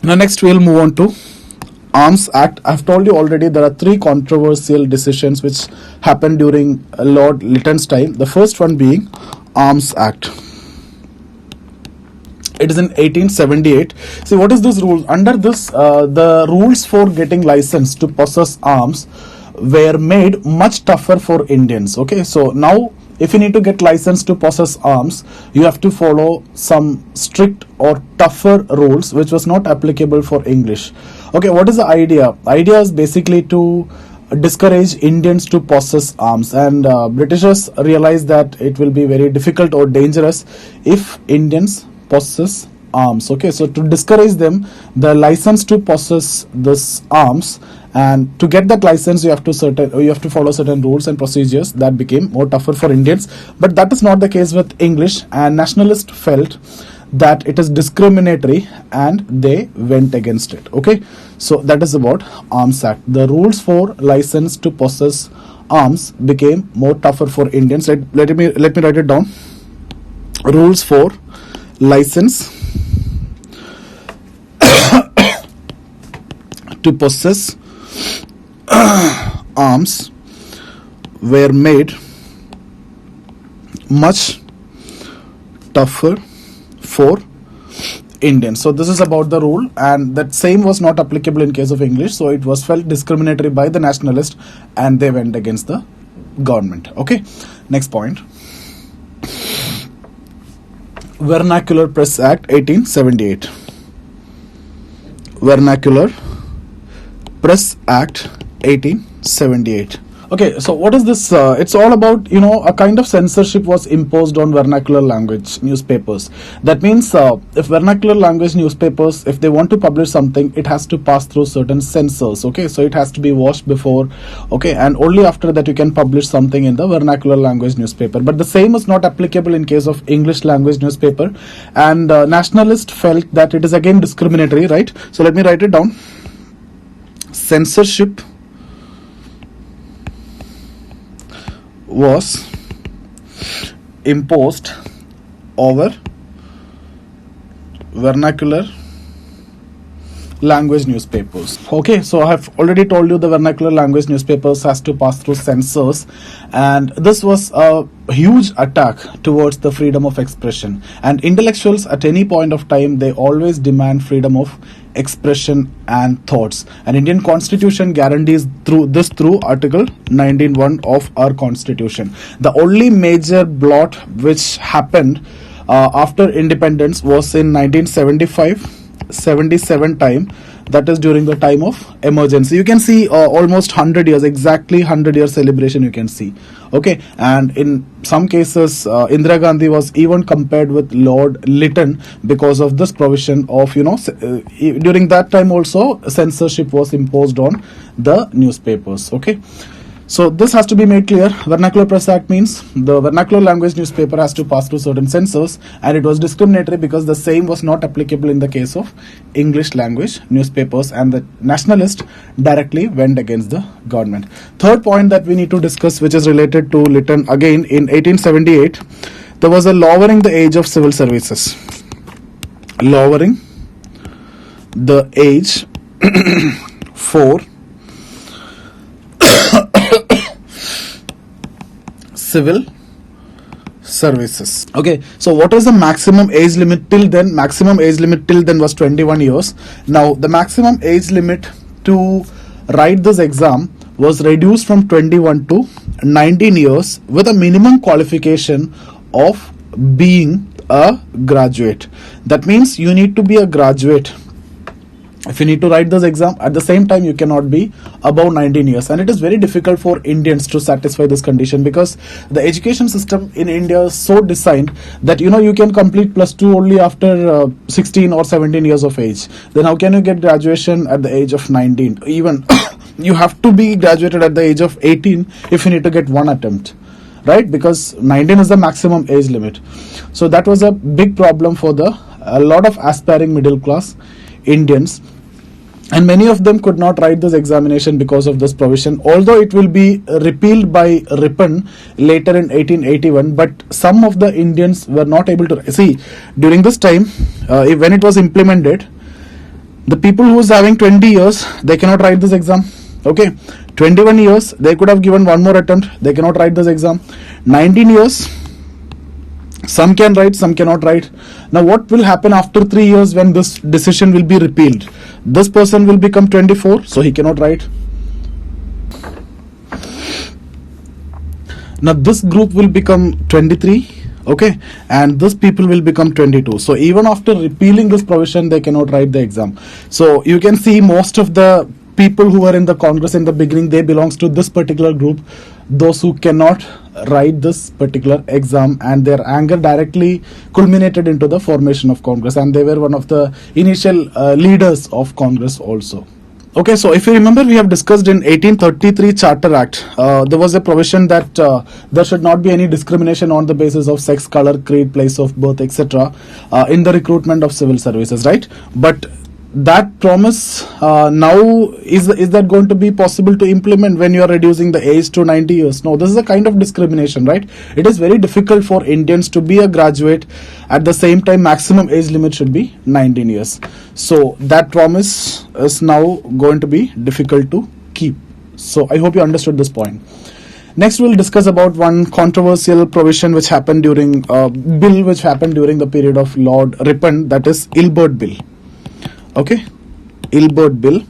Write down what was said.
Now next we'll move on to Arms Act. I've told you already there are three controversial decisions which happened during Lord Lytton's time. The first one being Arms Act. It is in 1878. See, what is this rule? Under this, the rules for getting license to possess arms were made much tougher for Indians. Okay, so now if you need to get license to possess arms, you have to follow some strict or tougher rules which was not applicable for English. Okay, what is the idea? Idea is basically to discourage Indians to possess arms, and Britishers realized that it will be very difficult or dangerous if Indians possess arms. Okay, so to discourage them, the license to possess this arms, and to get that license you have to follow certain rules and procedures that became more tougher for Indians. But that is not the case with English, and nationalists felt that it is discriminatory and they went against it. Okay, so that is about Arms Act. The rules for license to possess arms became more tougher for Indians. Let me write it down. Rules for license to possess arms were made much tougher for Indians. So this is about the rule, and that same was not applicable in case of English, so it was felt discriminatory by the nationalists and they went against the government. Okay, next point. Vernacular Press Act 1878. Vernacular Press Act 1878. Okay, so what is this? It's all about, a kind of censorship was imposed on vernacular language newspapers. That means if vernacular language newspapers, if they want to publish something, it has to pass through certain censors. Okay, so it has to be washed before, okay, and only after that you can publish something in the vernacular language newspaper. But the same is not applicable in case of English language newspaper, and nationalists felt that it is again discriminatory, right? So let me write it down. Censorship was imposed over vernacular language newspapers. Okay, so I have already told you the vernacular language newspapers has to pass through censors, and this was a huge attack towards the freedom of expression. And intellectuals at any point of time, they always demand freedom of expression and thoughts, and Indian Constitution guarantees through Article 19(1) of our Constitution. The only major blot which happened after independence was in 1975-77 time, that is during the time of emergency. You can see almost 100 years, exactly 100 year celebration you can see. Okay, and in some cases Indira Gandhi was even compared with Lord Lytton because of this provision of, during that time also censorship was imposed on the newspapers. Okay, so this has to be made clear. Vernacular Press Act means the vernacular language newspaper has to pass through certain censors, and it was discriminatory because the same was not applicable in the case of English language newspapers, and the nationalists directly went against the government. Third point that we need to discuss, which is related to Lytton, again in 1878, there was a lowering the age of civil services. Lowering the age for civil services. Okay, so what was the maximum age limit till then? Maximum age limit till then was 21 years. Now the maximum age limit to write this exam was reduced from 21 to 19 years with a minimum qualification of being a graduate. That means you need to be a graduate if you need to write this exam. At the same time, you cannot be above 19 years, and it is very difficult for Indians to satisfy this condition because the education system in India is so designed that you can complete +2 only after 16 or 17 years of age. Then how can you get graduation at the age of 19? Even you have to be graduated at the age of 18 if you need to get one attempt, right? Because 19 is the maximum age limit. So that was a big problem for a lot of aspiring middle class Indians, and many of them could not write this examination because of this provision, although it will be repealed by Ripon later in 1881. But some of the Indians were not able to see during this time when it was implemented. The people who is having 20 years, they cannot write this exam. Okay, 21 years, they could have given one more attempt, they cannot write this exam. 19 years, some can write, some cannot write. Now what will happen after 3 years when this decision will be repealed? This person will become 24, so he cannot write. Now this group will become 23, okay, and this people will become 22. So even after repealing this provision, they cannot write the exam. So you can see most of the people who were in the Congress in the beginning, they belongs to this particular group, those who cannot write this particular exam, and their anger directly culminated into the formation of Congress, and they were one of the initial leaders of Congress also. Okay, so if you remember, we have discussed in 1833 Charter Act, there was a provision that there should not be any discrimination on the basis of sex, color, creed, place of birth, etc. In the recruitment of civil services, right? But that promise now is that going to be possible to implement when you are reducing the age to 90 years? No, this is a kind of discrimination, right? It is very difficult for Indians to be a graduate. At the same time, maximum age limit should be 19 years. So that promise is now going to be difficult to keep. So I hope you understood this point. Next, we'll discuss about one controversial provision which happened during bill which happened during the period of Lord Ripon, that is Ilbert Bill. Okay, Ilbert Bill.